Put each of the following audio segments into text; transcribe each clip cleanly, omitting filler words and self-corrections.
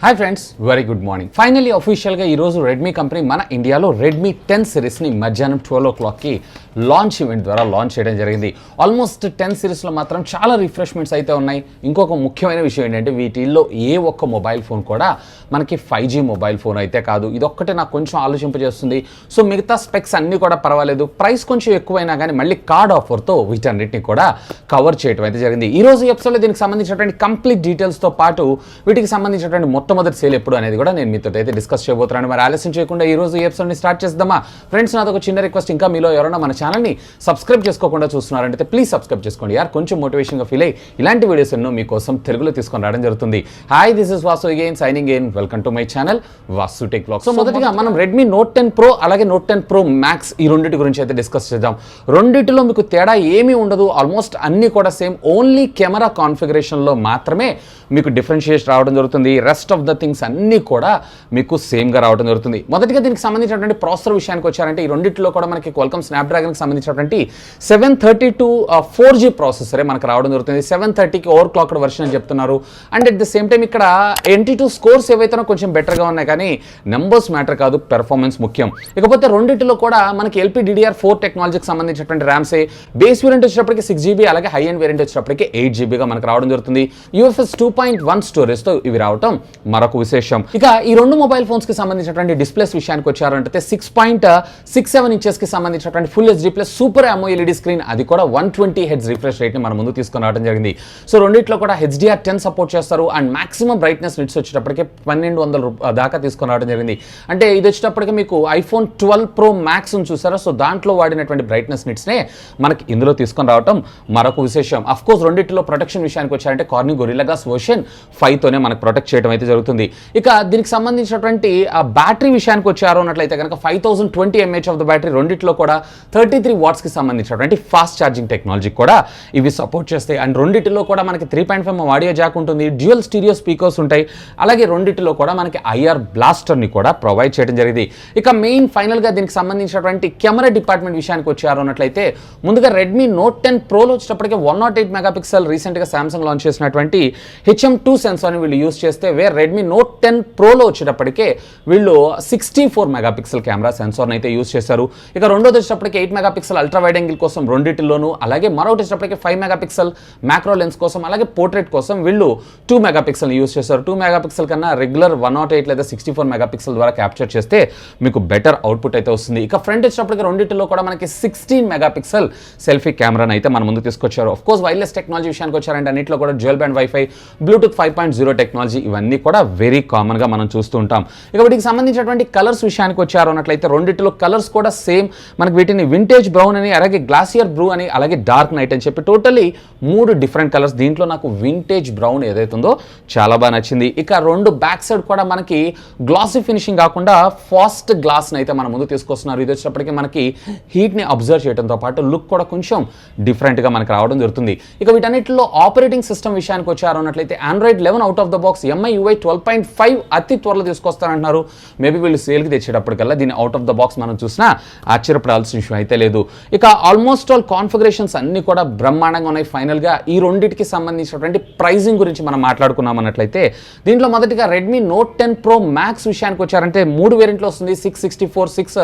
Hi friends, very good morning. Finally అఫీషియల్గా ఈరోజు Redmi company మన ఇండియాలో రెడ్మీ 10 సిరీస్ని మధ్యాహ్నం 12 o'clockకి లాంచ్ ఈవెంట్ ద్వారా లాంచ్ చేయడం జరిగింది. ఆల్మోస్ట్ 10 సిరీస్లో మాత్రం చాలా రిఫ్రెష్మెంట్స్ అయితే ఉన్నాయి. ఇంకొక ముఖ్యమైన విషయం ఏంటంటే వీటిల్లో ఏ ఒక్క మొబైల్ ఫోన్ కూడా మనకి 5G మొబైల్ ఫోన్ అయితే కాదు. ఇదొక్కటే నాకు కొంచెం ఆలోచింపజేస్తుంది. సో మిగతా స్పెక్స్ అన్నీ కూడా పర్వాలేదు, ప్రైస్ కొంచెం ఎక్కువైనా కానీ మళ్ళీ కార్డ్ ఆఫర్తో వీటన్నిటిని కూడా కవర్ చేయడం అయితే జరిగింది. ఈ రోజు ఎపిసోడ్లో దీనికి సంబంధించినటువంటి కంప్లీట్ డీటెయిల్స్తో పాటు వీటికి సంబంధించినటువంటి మొట్టమొదటి సేల్ ఎప్పుడు అనేది కూడా నేను మీతో అయితే డిస్కస్ చేయబోతున్నాను. మరి ఆలస్యం చేయకుండా ఈ రోజు ఈ ఎపిసోడ్ని స్టార్ట్ చేద్దామా ఫ్రెండ్స్? నాది ఒక చిన్న రిక్వెస్ట్, ఇంకా మీలో ఎవరైనా మన ఛానల్ని సబ్స్క్రైబ్ చేసుకోకుండా చూస్తున్నారంటే ప్లీజ్ సబ్స్క్రైబ్ చేసుకోండి యార్. కొంచెం మోటివేషన్గా ఫీల్ అయ్యి ఇలాంటి వీడియోస్ ఎన్నో మీకోసం తెలుగులో తీసుకొని రావడం జరుగుతుంది. Hi, this is Vasu again signing in. Welcome to my channel Vasu tech vlogs. So మొదటిగా మనం రెడ్మీ నోట్ 10 ప్రో అలాగే నోట్ 10 ప్రో మ్యాక్స్ ఈ రెండింటి గురించి అయితే డిస్కస్ చేద్దాం. రెండింటిలో మీకు తేడా ఏమీ ఉండదు, ఆల్మోస్ట్ అన్ని కూడా సేమ్. ఓన్లీ కెమెరా కాన్ఫిగరేషన్లో మాత్రమే మీకు డిఫరెన్షియేషన్ రావడం జరుగుతుంది. రెస్ట్ ఆఫ్ ద థింగ్స్ అన్నీ కూడా మీకు సేమ్గా రావడం జరుగుతుంది. మొదటిగా దీనికి సంబంధించినటువంటి ప్రాసెసర్ విషయానికి వచ్చారంటే ఈ రెండింటిలో కూడా మనకి క్వాల్కమ్ స్నాప్డ్రాగన్కి సంబంధించినటువంటి 732 4G ప్రాసెసరే మనకు రావడం జరుగుతుంది. 730కి ఓవర్ క్లాక్డ్ వర్షన్ అని చెప్తున్నారు. And at the same time ఇక్కడ NT2 స్కోర్స్ ఏవైతేనో కొంచెం బెటర్గా ఉన్నాయి, కానీ నెంబర్స్ మ్యాటర్ కాదు, పెర్ఫార్మెన్స్ ముఖ్యం. ఇకపోతే రెండింటిలో కూడా మనకి LPDDR4 టెక్నాలజీకి సంబంధించినటువంటి ర్యామ్సే. బేస్ వేరియంట్ వచ్చేటప్పటికి 6GB, అలాగే హై ఎండ్ వేరియంట్ వచ్చేటప్పటికి 8GBగా మనకు రావడం జరుగుతుంది. UFS 2.1 స్టోరేజ్తో ఇవి రావడం మరొక విశేషం. ఇక ఈ రెండు మొబైల్ ఫోన్స్ కి సంబంధించినటువంటి డిస్ప్లేస్ విషయానికి వచ్చారంటే 6.67 ఇంచెస్ కి సంబంధించినటువంటి full HD plus super AMOLED screen, అది కూడా 120 Hz రిఫ్రెష్ రేట్ ని మన ముందు తీసుకొని రావడం జరిగింది. సో రెండిట్లో కూడా HDR10 సపోర్ట్ చేస్తారు. అండ్ మాక్సిమం బ్రైట్నెస్ నిట్స్ వచ్చేటప్పటికి 1200 దాకా తీసుకొని రావడం జరిగింది. అంటే ఇది వచ్చేటప్పటికి మీకు iPhone 12 Pro Max చూసారా, సో దాంట్లో వాడినటువంటి బ్రైట్నెస్ నిట్స్ నే మనకి ఇందులో తీసుకొని రావడం మరొక విశేషం. అఫ్ కోర్స్ రెండిట్లో ప్రొటెక్షన్ విషయానికి వచ్చారంటే కార్నింగ్ గొరిల్లా గ్లాస్ వర్షన్ 5 తోనే మనకు ప్రొటెక్ట్ చేయడం అయితే జరుగుతుంది. ఇక దీనికి సంబంధించినటువంటి బ్యాటరీ విషయానికి వచ్చారు అన్నట్లయితే కనుక 5020 mAh ఆఫ్ ద బ్యాటరీ. రెండిట్లో కూడా 33 watts కి సంబంధించినటువంటి ఫాస్ట్ ఛార్జింగ్ టెక్నాలజీ కూడా ఇవి సపోర్ట్ చేస్తాయి. అండ్ రెండిటిలో కూడా మనకి 3.5mm ఆడియో జాక్ ఉంటుంది, డ్యూయల్ స్టీరియో స్పీకర్స్ ఉంటాయి, అలాగే రెండిటిలో కూడా మనకి IR బ్లాస్టర్ని కూడా ప్రొవైడ్ చేయడం జరిగింది. ఇక మెయిన్ ఫైనల్గా దీనికి సంబంధించినటువంటి కెమెరా డిపార్ట్మెంట్ విషయానికి వచ్చారు అన్నట్లయితే ముందుగా రెడ్మీ నోట్ 10 ప్రోలో వచ్చేటప్పటికి 108 మెగాపిక్సెల్ రీసెంట్గా సామ్సంగ్ లాంచ్ చేసినటువంటి HM2 సెన్సార్ని వీళ్ళు యూస్ చేస్తే, వేరే రెడ్మీ నోట్ 10 ప్రోలో వచ్చేటప్పటికే వీళ్ళు 64 మెగాపిక్సెల్ కెమెరా సెన్సార్ని అయితే యూస్ చేశారు. ఇక రెండోది వచ్చేటప్పటికి 8 మెగాపిక్సెల్ అల్ట్రా వైడ్ యాంగిల్ కోసం రెండింటిలోనూ, అలాగే మరొకటి వచ్చేటప్పటికి 5 మెగాపిక్సెల్ మ్యాక్రో లెన్స్ కోసం, అలాగే పోర్ట్రేట్ కోసం వీళ్ళు 2 మెగాపిక్సెల్ని యూస్ చేశారు. 2 మెగాపిక్సెల్ కన్నా రెగ్యులర్ 108 లేదా 64 మెగాపిక్సెల్ ద్వారా క్యాప్చర్ చేస్తే మీకు బెటర్ అవుట్పుట్ అయితే వస్తుంది. ఇక ఫ్రంట్ వచ్చేటప్పటికి రెండింటిలో కూడా మనకి 16 మెగాపిక్సెల్ సెల్ఫీ కెమెరాని అయితే మన ముందు తీసుకొచ్చారు. ఆఫ్ కోర్స్ వైర్లెస్ టెక్నాలజీ విషయానికి వచ్చారంటే అన్నింటిలో కూడా dual band wifi, Bluetooth 5.0 technology, ఇవన్నీ కూడా వెరీ కామన్గా మనం చూస్తూ ఉంటాం. ఇక వీటికి సంబంధించినటువంటి కలర్స్ విషయానికి వచ్చారు అన్నట్లయితే రెండింటిలో కలర్స్ కూడా సేమ్. మనకి వీటిని వింటేజ్ బ్రౌన్ అని, అలాగే గ్లాసియర్ బ్లూ అని, అలాగే డార్క్ నైట్ అని చెప్పి టోటలీ 3 డిఫరెంట్ కలర్స్. దీంట్లో నాకు వింటేజ్ బ్రౌన్ ఏదైతుందో చాలా బాగా నచ్చింది. ఇక రెండు బ్యాక్ సైడ్ కూడా మనకి గ్లాసీ ఫినిషింగ్ కాకుండా ఫాస్ట్ గ్లాస్ని అయితే మన ముందు తీసుకొస్తున్నారు. ఇది వచ్చేటప్పటికి మనకి హీట్ని అబ్జర్వ్ చేయడంతో పాటు లుక్ కూడా కొంచెం డిఫరెంట్గా మనకి రావడం జరుగుతుంది. ఇక వీటన్నిటిలో ఆపరేటింగ్ సిస్టమ్ విషయానికి వచ్చారు అన్నట్లయితే Android 11 out of the box, MIUI 12.5 అతి త్వరలో తీసుకొస్తారంటున్నారు. మేబీ వీళ్ళు సేల్కి తెచ్చేటప్పటికల్లా దీన్ని అవుట్ ఆఫ్ ద బాక్స్ మనం చూసినా ఆశ్చర్యపడాల్సిన విషయం అయితే లేదు. ఇక ఆల్మోస్ట్ ఆల్ కాన్ఫిగరేషన్స్ అన్ని కూడా బ్రహ్మాండంగా ఉన్నాయి. ఫైనల్గా ఈ రెండింటికి సంబంధించినటువంటి ప్రైజింగ్ గురించి మనం మాట్లాడుకున్నాం అన్నట్లయితే దీంట్లో మొదటిగా రెడ్మీ నోట్ 10 ప్రో మ్యాక్స్ విషయానికి వచ్చారంటే 3 వేరియంట్లో వస్తుంది. 664, 6,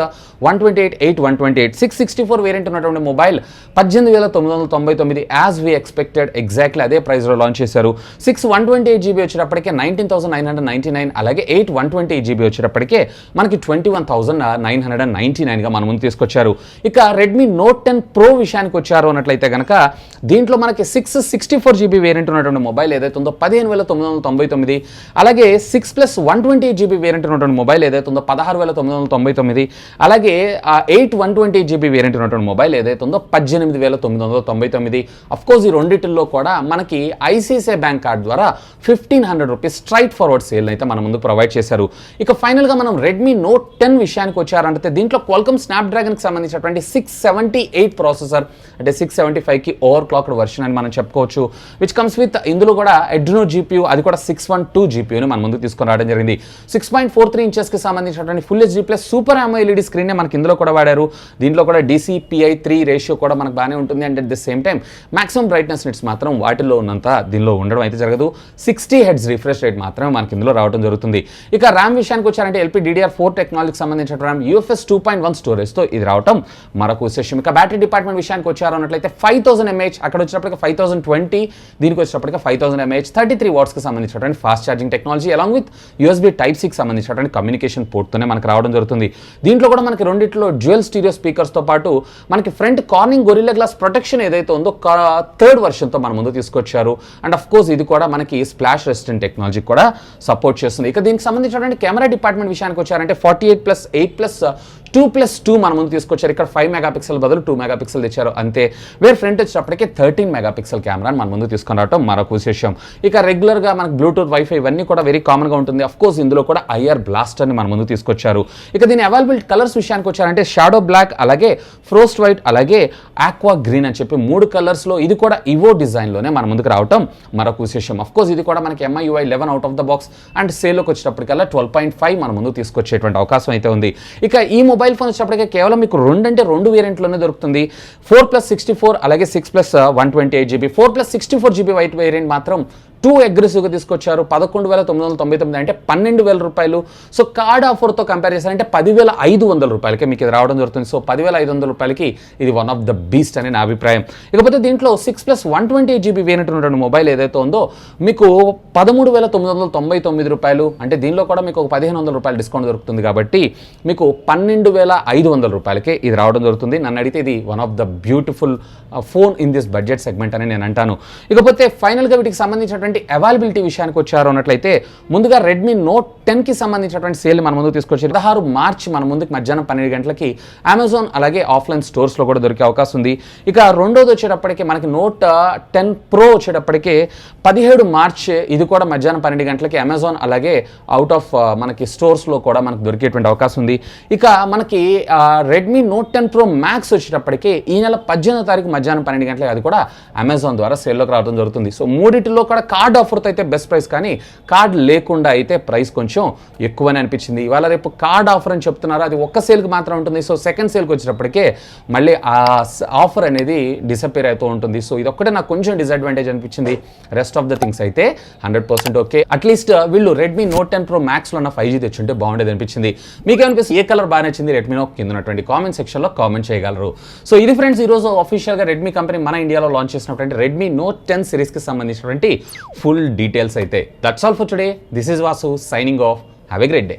128, 8, 128. 664 వేరియంట్ ఉన్నటువంటి mobile 18,999 as we expected, exactly అదే ప్రైస్లో లాంచ్ చేశారు. 6 128GB వచ్చేటప్పటికే 19,999, అలాగే 8 128GB వచ్చేటప్పటికే మనకి 21,999గా మన ముందు తీసుకొచ్చారు. ఇక రెడ్మీ నోట్ 10 ప్రో విషయానికి వచ్చారు అన్నట్లయితే కనుక దీంట్లో మనకి 664GB వేరియంట్ ఉన్నటువంటి మొబైల్ ఏదైతే ఉందో 15,999, అలాగే 6 + 128GB వేరియంట్ ఉన్నటువంటి మొబైల్ ఏదైతే ఉందో 16,999, అలాగే 8 128GB వేరియంట్ ఉన్నటువంటి మొబైల్ ఏదైతే ఉందో 18,999. అఫ్కోర్స్ ఈ రెండింటిల్లో కూడా మనకి ICICI బ్యాంక్ కార్డ్ ద్వారా 1,500 రూపీస్ స్ట్రైట్ ఫార్వర్డ్ సేల్ అయితే మన ముందు ప్రొవైడ్ చేశారు. ఇక ఫైనల్గా మనం రెడ్మీ నోట్ 10 విషయానికి వచ్చారంటే దీంట్లో క్వాల్కమ్ స్నాప్డ్రాగన్కి సంబంధించినటువంటి 678 ప్రాసెసర్, అంటే 675కి ఓవర్ క్లాక్డ్ వర్షన్ అని మనం చెప్పుకోవచ్చు. విచ్ కమ్స్ విత్ ఇందులో కూడా ఎడ్రినో జీపీయూ, అది కూడా 612 జీపీయూని మన ముందుకు తీసుకొని రావడం జరిగింది. 6.43 ఇంచెస్కి సంబంధించినటువంటి full HD plus super AMOLED screen మనకి ఇందులో కూడా వాడారు. దీంట్లో కూడా DCPI3 రేషియో కూడా మనకు బాగానే ఉంటుంది. And at the same time maximum brightness nits మాత్రం వాటిల్లో ఉన్నంత దీనిలో ఉండడం అయితే జరగదు. 60 Hz రిఫ్రెష్ రేట్ మాత్రమే మనకి ఇందులో రావడం జరుగుతుంది. ఇక ర్యామ్ విషయానికి వచ్చారంటే LPDDR4 టెక్నాలజీకి సంబంధించిన ర్యామ్ UFS 2.1 స్టోరేజ్తో ఇది రావడం మరొక విశేషం. ఇక బ్యాటరీ డిపార్ట్మెంట్ విషయానికి వచ్చారు అన్నట్లయితే 5000 mAh, అక్కడ వచ్చినప్పటికీ 5020, దీనికి వచ్చినప్పటికీ 5000 mAh 33 వాట్స్కి సంబంధించినటువంటి fast charging technology along with USB Type-Cకి సంబంధించినటువంటి కమ్యూనికేషన్ పోర్ట్తోనే మనకు రావడం జరుగుతుంది. దీంట్లో కూడా మనకి రెండిట్లో డ్యూయల్ స్టీరియో స్పీకర్స్తో పాటు మనకి front Corning Gorilla glass protection ఏదైతే ఉందో థర్డ్ వర్షన్తో మన ముందు తీసుకొచ్చారు. అండ్ అఫ్ కోర్స్ ఇది కూడా మనకి స్ప్లాష్ రెసిస్టెంట్ టెక్నాలజీ కూడా సపోర్ట్ చేస్తుంది. ఇక దీనికి సంబంధించినటువంటి కెమెరా డిపార్ట్మెంట్ విషయానికి వచ్చారంటే 48+8+2+2 మన ముందు తీసుకొచ్చారు. ఇక్కడ 5 మెగాపిక్సెల్ బదులు 2 మెగాపిక్సెల్ తెచ్చారు అంతే. వేరే ఫ్రంట్ వచ్చేటప్పటికే 13 మెగాపిక్సెల్ కెమెరాని మన ముందు తీసుకొని రావడం మరొక విశేషం. ఇక రెగ్యులర్గా మనకు బ్లూటూత్, వైఫై ఇవన్నీ కూడా వెరీ కామన్గా ఉంటుంది. అఫ్ కోర్స్ ఇందులో కూడా IR బ్లాస్టర్ని మన ముందు తీసుకొచ్చారు. ఇక దీని అవైలబుల్ కలర్స్ విషయానికి వచ్చారంటే షాడో బ్లాక్, అలాగే ఫ్రోస్ట్ వైట్, అలాగే ఆక్వా గ్రీన్ అని చెప్పి 3 కలర్స్లో ఇది కూడా ఇవో డిజైన్లోనే మన ముందుకు రావడం మరొక విశేషం. అఫ్ కోర్స్ ఇది కూడా మనకి MIUI 11 out of the box and సేల్లోకి వచ్చేటప్పటికల్లా 12.5 మన ముందు తీసుకొచ్చేటువంటి అవకాశం అయితే ఉంది. ఇక ఈ మొబైల్ ఫోన్ వచ్చేటప్పటికే కేవలం మీకు 2 వేరియంట్లోనే దొరుకుతుంది. 4+64 అలాగే 6+128 GB. 4+64 GB వైట్ వేరియంట్ మాత్రం 2 అగ్రెసివ్గా తీసుకొచ్చారు. 11,999 అంటే 12,000 రూపాయలు. సో కార్డ్ ఆఫర్తో కంపేర్ చేశారంటే 10,500 రూపాయలకే మీకు ఇది రావడం జరుగుతుంది. సో 10,500 రూపాయలకి ఇది వన్ ఆఫ్ ద బీస్ట్ అని నా అభిప్రాయం. ఇకపోతే దీంట్లో 6+128 GB వేరియంట్ ఉన్నటువంటి మొబైల్ ఏదైతే ఉందో మీకు 13,999 రూపాయలు, అంటే దీనిలో కూడా మీకు ఒక 1,500 రూపాయలు డిస్కౌంట్ దొరుకుతుంది కాబట్టి మీకు 12,500 రూపాయలకే ఇది రావడం జరుగుతుంది. నన్ను అడిగితే ఇది one of the beautiful phone in this budget segment అని నేను అంటాను. ఇకపోతే ఫైనల్గా వీటికి సంబంధించినటువంటి అవైలబిలిటీ విషయానికి వచ్చారు అన్నట్లయితే ముందుగా Redmi Note 10కి సంబంధించినటువంటి సేల్ మన ముందుకు తీసుకొచ్చారు. 16 మార్చి మన ముందుకు మధ్యాహ్నం 12 గంటలకి అమెజాన్ అలాగే ఆఫ్లైన్ స్టోర్స్లో కూడా దొరికే అవకాశం ఉంది. ఇక రెండోది వచ్చేటప్పటికి మనకి Note 10 Pro వచ్చేటప్పటికి 17 మార్చ్ ఇది కూడా మధ్యాహ్నం 12 గంటలకి అమెజాన్ అలాగే అవుట్ ఆఫ్ మనకి స్టోర్స్లో కూడా మనకు దొరికేటువంటి అవకాశం ఉంది. ఇక మనకి Redmi Note 10 Pro Max వచ్చేటప్పటికి ఈ నెల 18వ తారీఖు మధ్యాహ్నం 12 గంటలకి అది కూడా అమెజాన్ ద్వారా సేల్లోకి రావడం జరుగుతుంది. సో మూడిటిలో కూడా కార్డ్ ఆఫర్తో అయితే బెస్ట్ ప్రైస్, కానీ కార్డ్ లేకుండా అయితే ప్రైస్ కొంచెం ఎక్కువనే అనిపించింది. ఇవాళ రేపు కార్డ్ ఆఫర్ అని చెప్తున్నారు, అది ఒక్క సేల్కి మాత్రం ఉంటుంది. సో సెకండ్ సేల్కి వచ్చేటప్పటికే మళ్ళీ ఆ ఆఫర్ అనేది డిసప్పేర్ అవుతూ ఉంటుంది. సో ఇదొక్కటే నాకు కొంచెం డిసడ్వాంటేజ్ అనిపించింది. రెస్ట్ ఆఫ్ ద థింగ్స్ అయితే 100% ఓకే. అట్లీస్ట్ వీళ్ళు Redmi Note 10 Pro Maxలో ఉన్న 5G తెచ్చుంటే బాగుండేది అనిపించింది. మీకు ఏమనిపిస్తుంది? ఏ కలర్ బాగా నచ్చింది Redmi Note కింద ఉన్నటువంటి కామెంట్ సెక్షన్లో కామెంట్ చేయగలరు. సో ఇది ఫ్రెండ్స్ ఈరోజు అఫీషియల్గా రెడ్మీ కంపెనీ మన ఇండియాలో లాంచ్ చేసినటువంటి Redmi Note 10 సిరీస్కి సంబంధించినటువంటి ఫుల్ డీటెయిల్స్ అయితే. That's all for today. This is Vasu signing off. Have a great day.